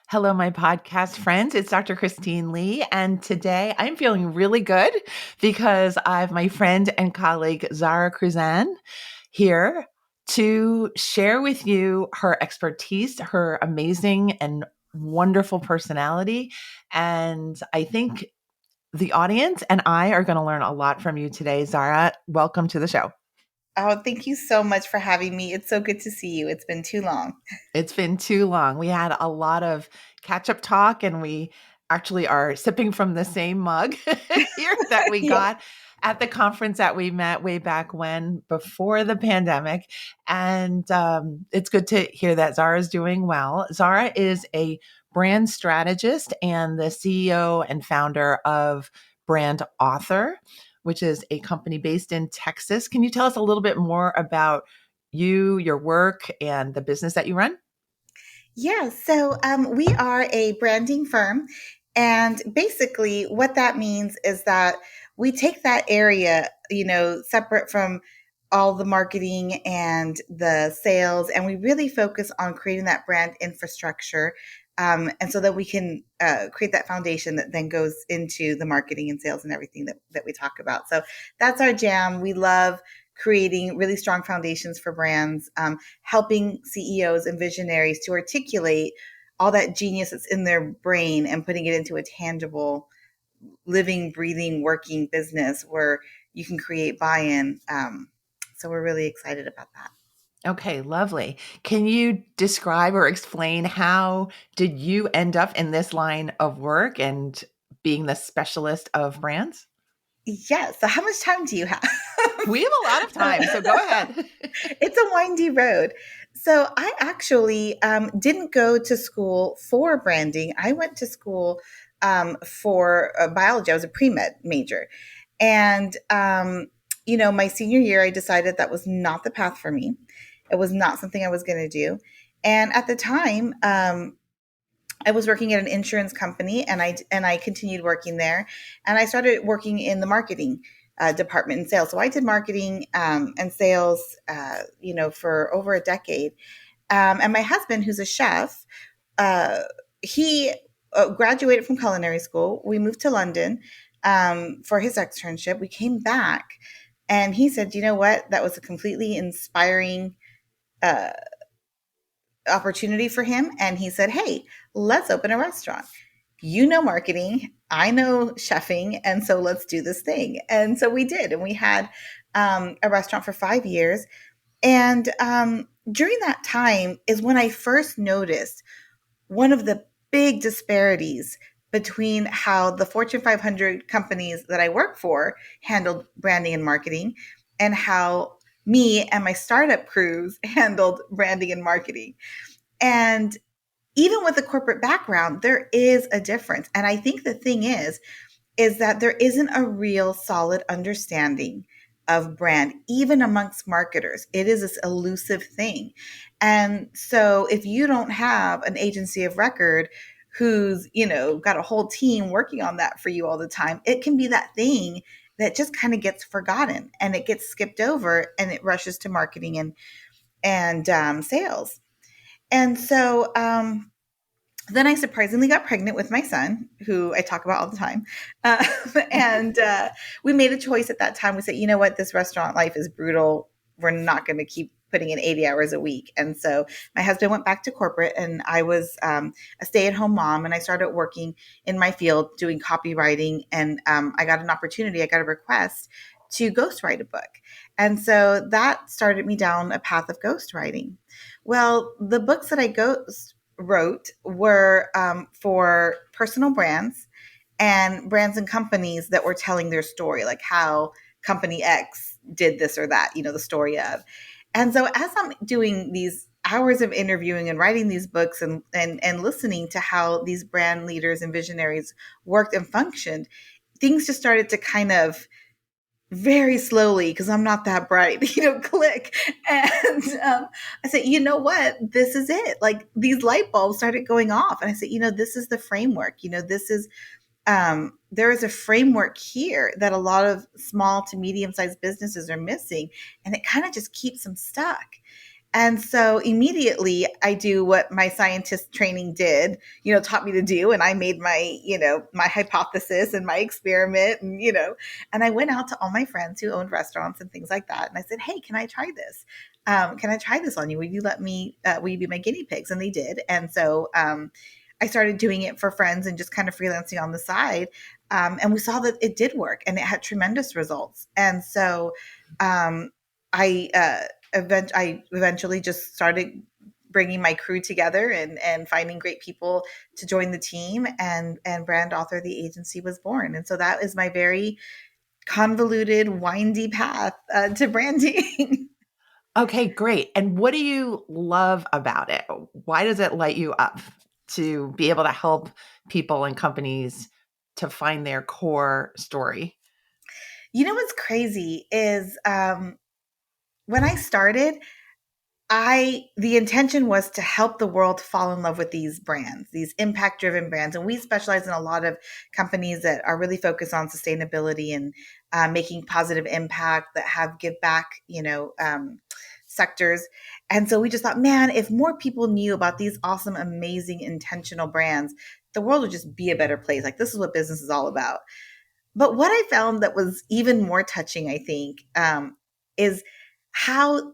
Hello, my podcast friends. It's Dr. Christine Lee, and today I'm feeling really good because I have my friend and colleague Zahra Cruzan here to share with you her expertise, her amazing and wonderful personality. And I think the audience and I are going to learn a lot from you today. Zahra, welcome to the show. Oh, thank you so much for having me. It's so good to see you. It's been too long. It's been too long. We had a lot of catch up talk, and we actually are sipping from the same mug here that we Yeah. got at the conference that we met way back when, before the pandemic. And it's good to hear that Zahra's doing well. Zahra is a brand strategist and the CEO and founder of Brand Author, which is a company based in Texas. Can you tell us a little bit more about you, your work, and the business that you run? We are a branding firm. And basically, what that means is that we take that area, separate from all the marketing and the sales, and we really focus on creating that brand infrastructure. And so that we can create that foundation that then goes into the marketing and sales and everything that we talk about. So that's our jam. We love creating really strong foundations for brands, helping CEOs and visionaries to articulate all that genius that's in their brain and putting it into a tangible, living, breathing, working business where you can create buy-in. So we're really excited about that. Okay, lovely. Can you describe or explain how did you end up in this line of work and being the specialist of brands? Yes. So how much time do you have? We have a lot of time, so go ahead. It's a windy road. So I actually didn't go to school for branding. I went to school for biology. I was a pre-med major. And, my senior year, I decided that was not the path for me. It was not something I was going to do. And at the time, I was working at an insurance company, and I continued working there, and I started working in the marketing department and sales. So I did marketing and sales, for over a decade. And my husband, who's a chef, uh, he graduated from culinary school. We moved to London for his externship. We came back, and he said, "You know what? That was a completely inspiring." Uh, Opportunity for him, and he said, "Hey, let's open a restaurant. You know marketing, I know chefing, and so let's do this thing." And so we did, and we had a restaurant for 5 years. And during that time is when I first noticed one of the big disparities between how the Fortune 500 companies that I work for handled branding and marketing, and how me and my startup crews handled branding and marketing. And even with a corporate background, there is a difference. And I think the thing is that there isn't a real solid understanding of brand, even amongst marketers. It is this elusive thing. And so if you don't have an agency of record who's, got a whole team working on that for you all the time, it can be that thing that just kind of gets forgotten and it gets skipped over and it rushes to marketing and sales. And so then I surprisingly got pregnant with my son, who I talk about all the time. Uh, and we made a choice at that time. We said, you know what, this restaurant life is brutal. We're not going to keep putting in 80 hours a week. And so my husband went back to corporate, and I was a stay at home mom. And I started working in my field doing copywriting. And I got a request to ghostwrite a book. And so that started me down a path of ghostwriting. Well, the books that I wrote were for personal brands and brands and companies that were telling their story, like how company X did this or that, the story of. And so as I'm doing these hours of interviewing and writing these books and listening to how these brand leaders and visionaries worked and functioned, things just started to kind of very slowly, because I'm not that bright, click. And I said, you know what? This is it. Like, these light bulbs started going off. And I said, this is the framework. This is, there is a framework here that a lot of small to medium sized businesses are missing. And it kind of just keeps them stuck. And so immediately I do what my scientist training did, taught me to do. And I made my, my hypothesis and my experiment and I went out to all my friends who owned restaurants and things like that. And I said, hey, can I try this? Can I try this on you? Will you let me, will you be my guinea pigs? And they did. And so, I started doing it for friends and just kind of freelancing on the side. And we saw that it did work and it had tremendous results. And so I, I eventually just started bringing my crew together and finding great people to join the team, and Brand Author the agency was born. And so that is my very convoluted, windy path to branding. Okay, great. And what do you love about it? Why does it light you up to be able to help people and companies to find their core story? What's crazy is when I started, the intention was to help the world fall in love with these brands, these impact driven brands. And we specialize in a lot of companies that are really focused on sustainability and making positive impact, that have give back, sectors. And so we just thought, man, if more people knew about these awesome, amazing, intentional brands, the world would just be a better place. Like, this is what business is all about. But what I found that was even more touching, I think, is how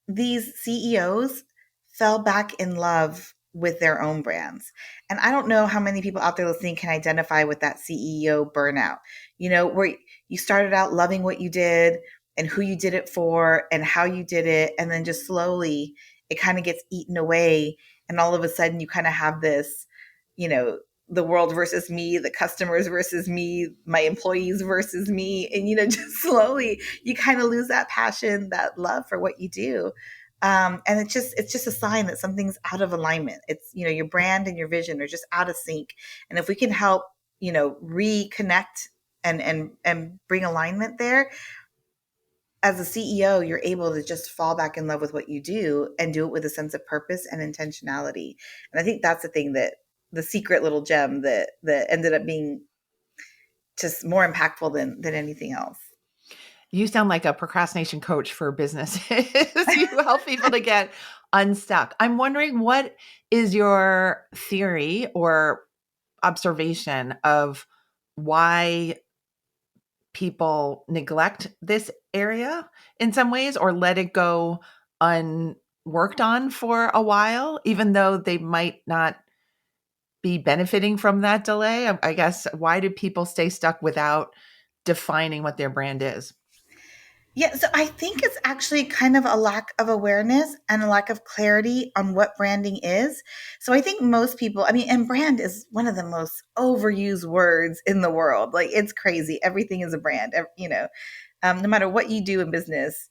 these CEOs fell back in love with their own brands. And I don't know how many people out there listening can identify with that CEO burnout, where you started out loving what you did and who you did it for and how you did it. And then just slowly it kind of gets eaten away. And all of a sudden you kind of have this, the world versus me, the customers versus me, my employees versus me. And, just slowly you kind of lose that passion, that love for what you do. And it's just a sign that something's out of alignment. It's, your brand and your vision are just out of sync. And if we can help, reconnect and bring alignment there, as a CEO, you're able to just fall back in love with what you do and do it with a sense of purpose and intentionality. And I think that's the thing, that the secret little gem that ended up being just more impactful than anything else. You sound like a procrastination coach for businesses. You help people to get unstuck. I'm wondering, what is your theory or observation of why people neglect this area in some ways, or let it go unworked on for a while, even though they might not be benefiting from that delay? I guess, why do people stay stuck without defining what their brand is? Yeah, so I think it's actually kind of a lack of awareness and a lack of clarity on what branding is. So I think most people, and brand is one of the most overused words in the world. Like, it's crazy. Everything is a brand, no matter what you do in business,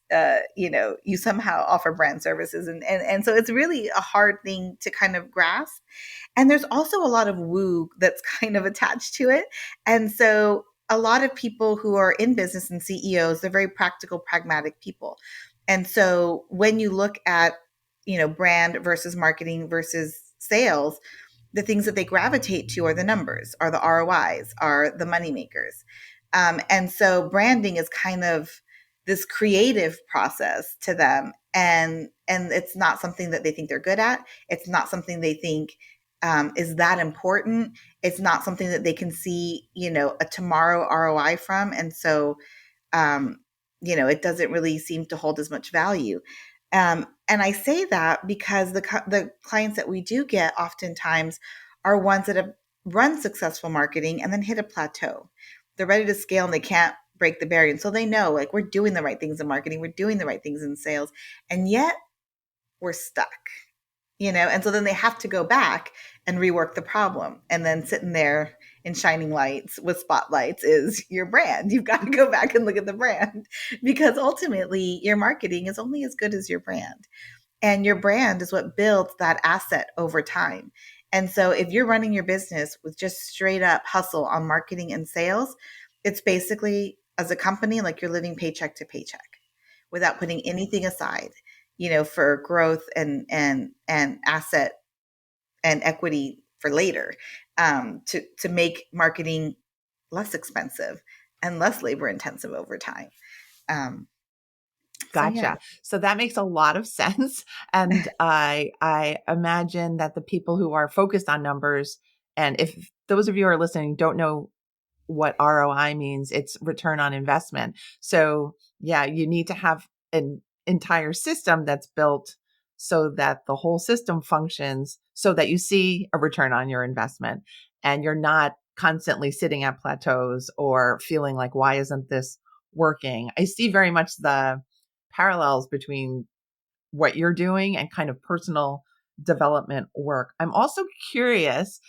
you somehow offer brand services. And so it's really a hard thing to kind of grasp. And there's also a lot of woo that's kind of attached to it. And so a lot of people who are in business and CEOs, they're very practical, pragmatic people. And so when you look at, brand versus marketing versus sales, the things that they gravitate to are the numbers, are the ROIs, are the money makers. And so branding is kind of this creative process to them. And it's not something that they think they're good at. It's not something they think is that important. It's not something that they can see, a tomorrow ROI from. And so, it doesn't really seem to hold as much value. And I say that because the clients that we do get oftentimes are ones that have run successful marketing and then hit a plateau. They're ready to scale and they can't break the barrier. And so they know, like, we're doing the right things in marketing, we're doing the right things in sales, and yet we're stuck. And so then they have to go back and rework the problem. And then sitting there in shining lights with spotlights is your brand. You've got to go back and look at the brand, because ultimately your marketing is only as good as your brand. And your brand is what builds that asset over time. And so if you're running your business with just straight up hustle on marketing and sales, it's basically, as a company, like you're living paycheck to paycheck without putting anything aside, for growth and asset and equity for later, to make marketing less expensive and less labor intensive over time. So yeah. Gotcha. So that makes a lot of sense. And I imagine that the people who are focused on numbers, and if those of you who are listening don't know what ROI means, it's return on investment. So yeah, you need to have an entire system that's built so that the whole system functions so that you see a return on your investment and you're not constantly sitting at plateaus or feeling like, why isn't this working? I see very much the parallels between what you're doing and kind of personal development work. I'm also curious,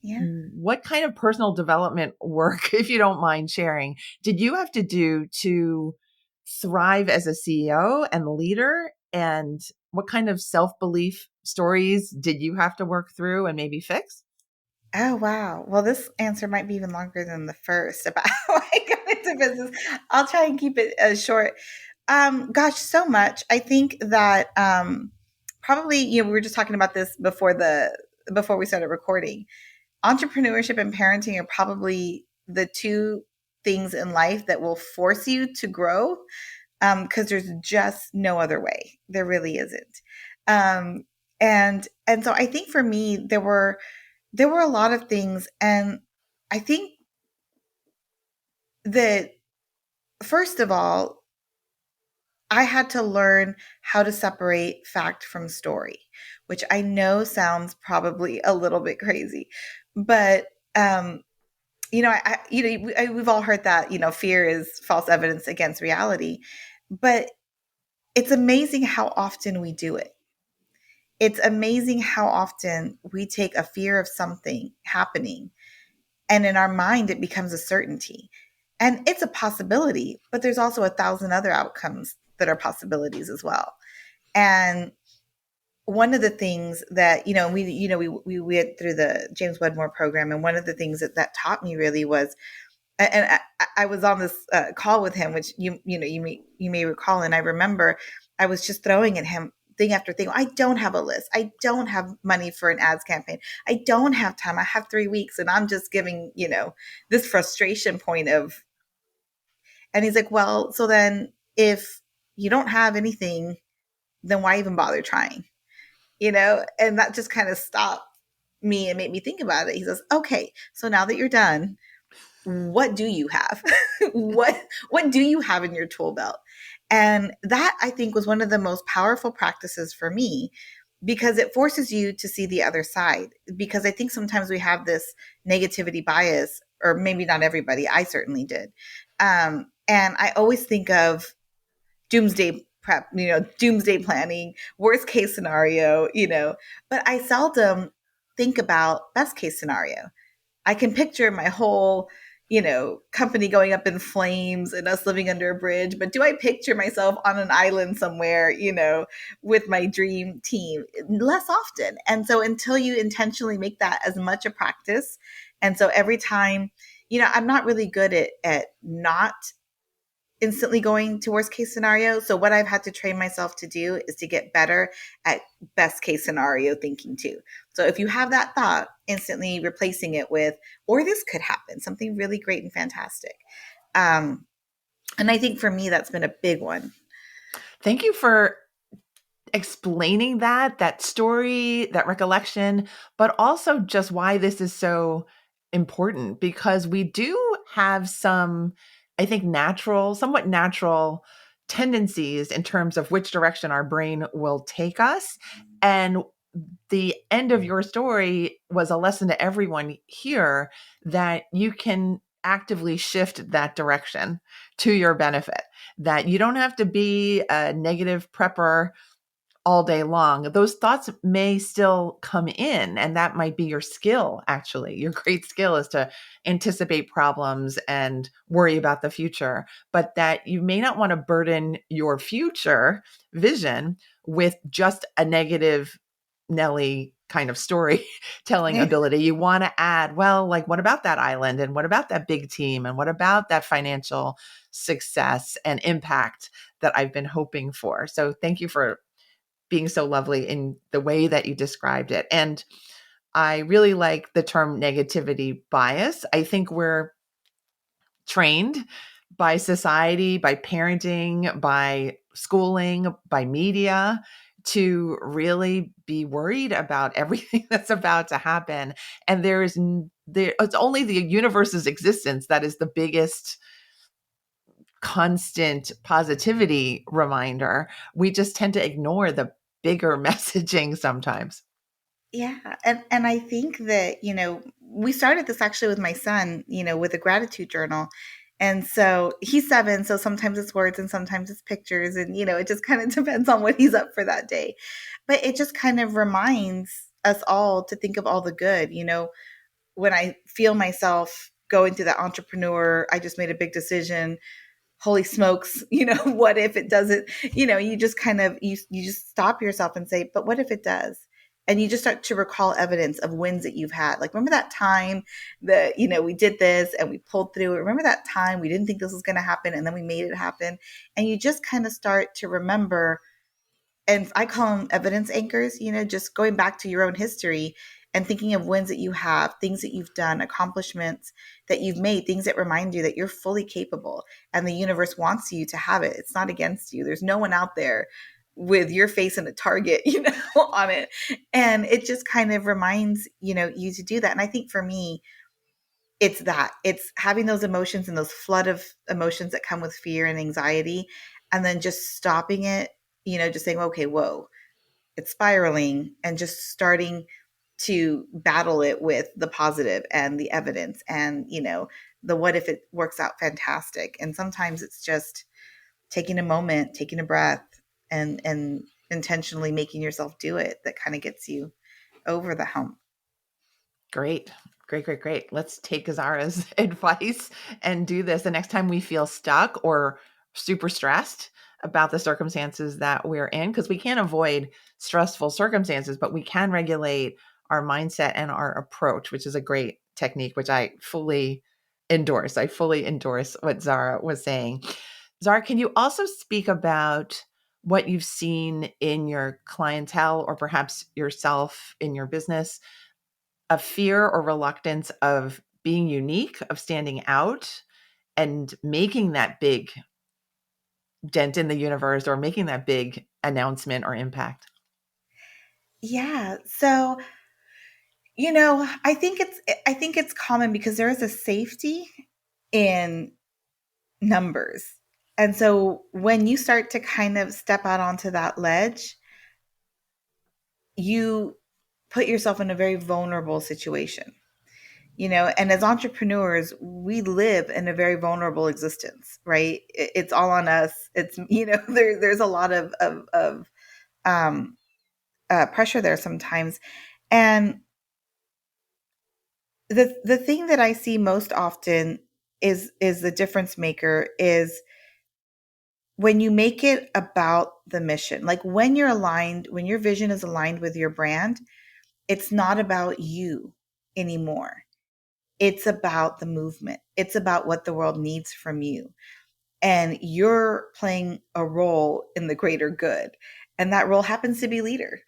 Yeah. what kind of personal development work, if you don't mind sharing, did you have to do to thrive as a CEO and leader? And what kind of self-belief stories did you have to work through and maybe fix? Oh, wow. Well, this answer might be even longer than the first about how I got into business. I'll try and keep it short. Gosh, so much. I think that probably, we were just talking about this before we started recording. Entrepreneurship and parenting are probably the two things in life that will force you to grow, because there's just no other way. There really isn't. Um, and so I think for me, there were a lot of things, and I think that first of all, I had to learn how to separate fact from story, which I know sounds probably a little bit crazy, but we've all heard that fear is false evidence against reality, but it's amazing how often we do it. It's amazing how often we take a fear of something happening, and in our mind, it becomes a certainty. And it's a possibility, but there's also a thousand other outcomes that are possibilities as well. And one of the things that, we went through the James Wedmore program. And one of the things that taught me really was, and I was on this call with him, which you may recall. And I remember I was just throwing at him thing after thing. I don't have a list. I don't have money for an ads campaign. I don't have time. I have 3 weeks, and I'm just giving, this frustration point of, and he's like, well, so then if you don't have anything, then why even bother trying? And that just kind of stopped me and made me think about it. He says, okay, so now that you're done, what do you have? what do you have in your tool belt? And that, I think, was one of the most powerful practices for me, because it forces you to see the other side. Because I think sometimes we have this negativity bias, or maybe not everybody. I certainly did. And I always think of doomsday prep, doomsday planning, worst case scenario, but I seldom think about best case scenario. I can picture my whole, company going up in flames and us living under a bridge. But do I picture myself on an island somewhere, with my dream team? Less often. And so until you intentionally make that as much a practice, and so every time, I'm not really good at not instantly going to worst case scenario. So what I've had to train myself to do is to get better at best case scenario thinking too. So if you have that thought, instantly replacing it with, or this could happen, something really great and fantastic. And I think for me, that's been a big one. Thank you for explaining that story, that recollection, but also just why this is so important, because we do have some, I think, somewhat natural tendencies in terms of which direction our brain will take us. And the end of your story was a lesson to everyone here that you can actively shift that direction to your benefit, that you don't have to be a negative prepper all day long. Those thoughts may still come in, and that might be your skill. Actually, your great skill is to anticipate problems and worry about the future, but that you may not want to burden your future vision with just a negative Nelly kind of storytelling ability. You want to add, well, like, what about that island? And what about that big team? And what about that financial success and impact that I've been hoping for? So thank you for being so lovely in the way that you described it. And I really like the term negativity bias. I think we're trained by society, by parenting, by schooling, by media, to really be worried about everything that's about to happen. And it's only the universe's existence that is the biggest constant positivity reminder. We just tend to ignore the bigger messaging sometimes. Yeah. And I think that, we started this actually with my son, with a gratitude journal. And so he's 7, so sometimes it's words and sometimes it's pictures, and it just kind of depends on what he's up for that day. But it just kind of reminds us all to think of all the good. When I feel myself going through that entrepreneur, I just made a big decision, holy smokes, what if it doesn't, you just kind of, you just stop yourself and say, but what if it does? And you just start to recall evidence of wins that you've had. Like, remember that time that, we did this and we pulled through it. Remember that time we didn't think this was going to happen and then we made it happen. And you just kind of start to remember, and I call them evidence anchors, just going back to your own history and thinking of wins that you have, things that you've done, accomplishments that you've made, things that remind you that you're fully capable and the universe wants you to have it. It's not against you. There's no one out there with your face and a target, on it. And it just kind of reminds, you to do that. And I think for me, it's having those emotions and those flood of emotions that come with fear and anxiety, and then just stopping it, just saying, okay, whoa, it's spiraling, and just starting to battle it with the positive and the evidence and, the what if it works out fantastic. And sometimes it's just taking a moment, taking a breath, and intentionally making yourself do it that kind of gets you over the hump. Great. Great, great, great. Let's take Zara's advice and do this the next time we feel stuck or super stressed about the circumstances that we're in, because we can't avoid stressful circumstances, but we can regulate our mindset and our approach, which is a great technique, which I fully endorse. I fully endorse what Zara was saying. Zara, can you also speak about what you've seen in your clientele or perhaps yourself in your business, a fear or reluctance of being unique, of standing out and making that big dent in the universe or making that big announcement or impact? Yeah. So, I think it's common because there is a safety in numbers. And so when you start to kind of step out onto that ledge, you put yourself in a very vulnerable situation. And as entrepreneurs, we live in a very vulnerable existence, right? It's all on us. It's, there's a lot of um, pressure there sometimes. And the thing that I see most often is the difference maker is when you make it about the mission. Like when you're aligned, when your vision is aligned with your brand, it's not about you anymore. It's about the movement. It's about what the world needs from you. And you're playing a role in the greater good. And that role happens to be leader.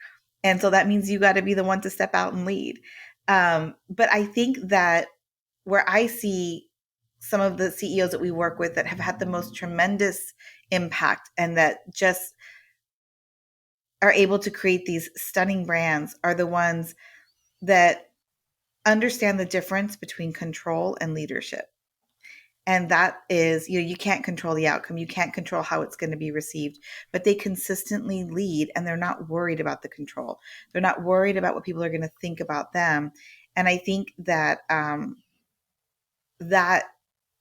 And so that means you got to be the one to step out and lead. But I think that where I see some of the CEOs that we work with that have had the most tremendous impact and that just are able to create these stunning brands are the ones that understand the difference between control and leadership. And that is, you can't control the outcome. You can't control how it's going to be received, but they consistently lead and they're not worried about the control. They're not worried about what people are going to think about them. And I think that that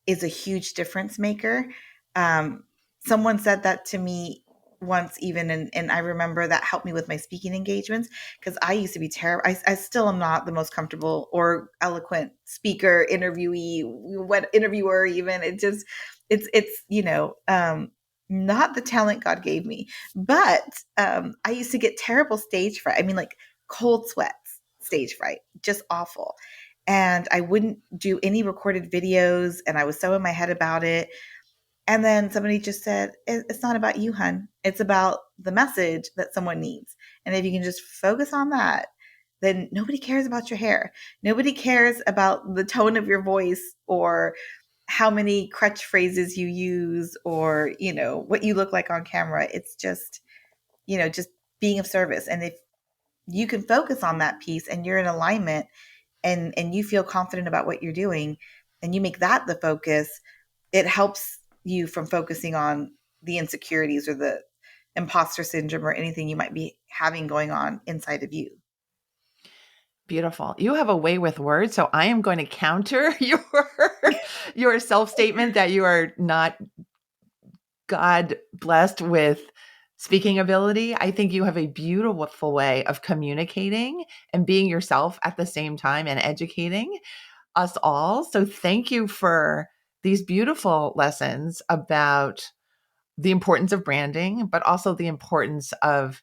is a huge difference maker. Um, Someone said that to me once, even, and I remember that helped me with my speaking engagements because I used to be terrible. I still am not the most comfortable or eloquent speaker, interviewee, what interviewer even. It's not the talent God gave me, but I used to get terrible stage fright. I mean, like cold sweats, stage fright, just awful. And I wouldn't do any recorded videos, and I was so in my head about it. And then somebody just said, It's not about you, hun. It's about the message that someone needs. And if you can just focus on that, then nobody cares about your hair. Nobody cares about the tone of your voice or how many crutch phrases you use or, what you look like on camera. It's just, just being of service. And if you can focus on that piece and you're in alignment and you feel confident about what you're doing and you make that the focus, it helps you from focusing on the insecurities or the imposter syndrome or anything you might be having going on inside of you. Beautiful. You have a way with words. So I am going to counter your self-statement that you are not God blessed with speaking ability. I think you have a beautiful way of communicating and being yourself at the same time and educating us all. So thank you for these beautiful lessons about the importance of branding, but also the importance of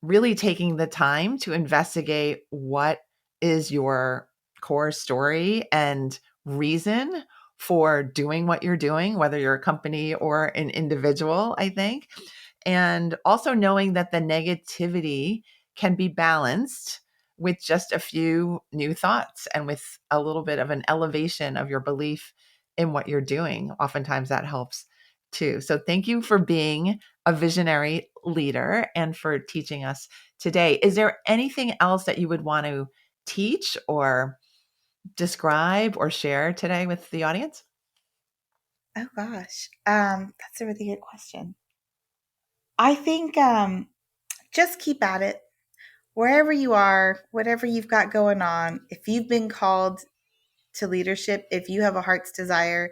really taking the time to investigate what is your core story and reason for doing what you're doing, whether you're a company or an individual, I think. And also knowing that the negativity can be balanced with just a few new thoughts and with a little bit of an elevation of your belief in what you're doing. Oftentimes that helps too. So thank you for being a visionary leader and for teaching us today. Is there anything else that you would want to teach or describe or share today with the audience? Oh gosh, that's a really good question. I think just keep at it. Wherever you are, whatever you've got going on, if you've been called to leadership, if you have a heart's desire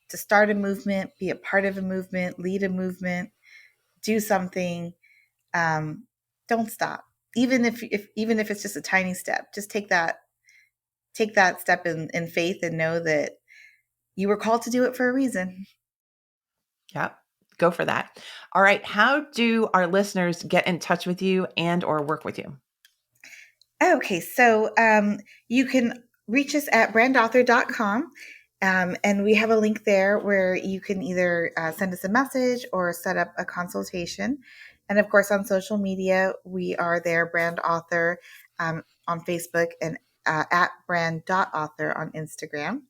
to start a movement, be a part of a movement, lead a movement, do something, don't stop. Even if it's just a tiny step, just take that step in faith and know that you were called to do it for a reason. Yep. Go for that. All right. How do our listeners get in touch with you and or work with you? Okay, so you can reach us at brandauthor.com. And we have a link there where you can either send us a message or set up a consultation. And of course, on social media, we are there, Brand Author, on Facebook and at brand.author on Instagram.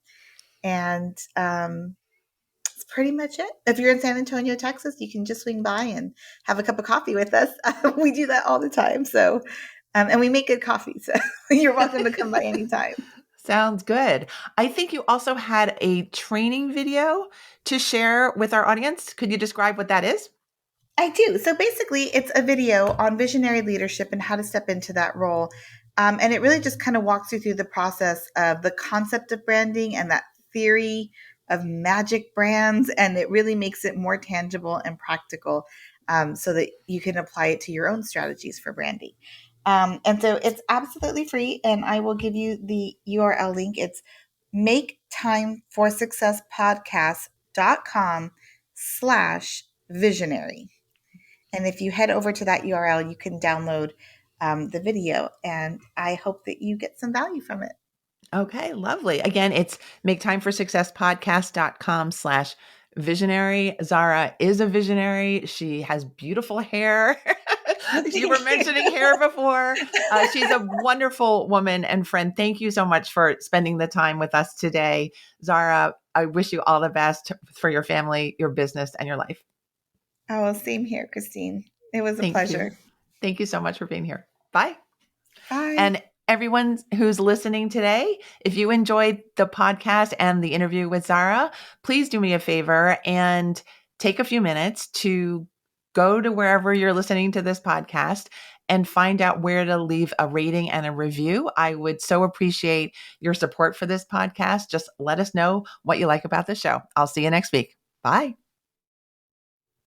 And that's pretty much it. If you're in San Antonio, Texas, you can just swing by and have a cup of coffee with us. We do that all the time. So, and we make good coffee. So you're welcome to come by anytime. Sounds good. I think you also had a training video to share with our audience. Could you describe what that is? I do. So basically, it's a video on visionary leadership and how to step into that role. And it really just kind of walks you through the process of the concept of branding and that theory of magic brands. And it really makes it more tangible and practical so that you can apply it to your own strategies for branding. And so it's absolutely free. And I will give you the URL link. It's maketimeforsuccesspodcast.com/visionary. And if you head over to that URL, you can download the video. And I hope that you get some value from it. Okay, lovely. Again, it's maketimeforsuccesspodcast.com/visionary. Zahra is a visionary. She has beautiful hair. You were mentioning hair before. She's a wonderful woman and friend. Thank you so much for spending the time with us today. Zahra, I wish you all the best for your family, your business, and your life. Oh, same here, Christine. It was a Thank pleasure. you. Thank you so much for being here. Bye. Bye. And everyone who's listening today, if you enjoyed the podcast and the interview with Zahra, please do me a favor and take a few minutes to go to wherever you're listening to this podcast and find out where to leave a rating and a review. I would so appreciate your support for this podcast. Just let us know what you like about the show. I'll see you next week. Bye.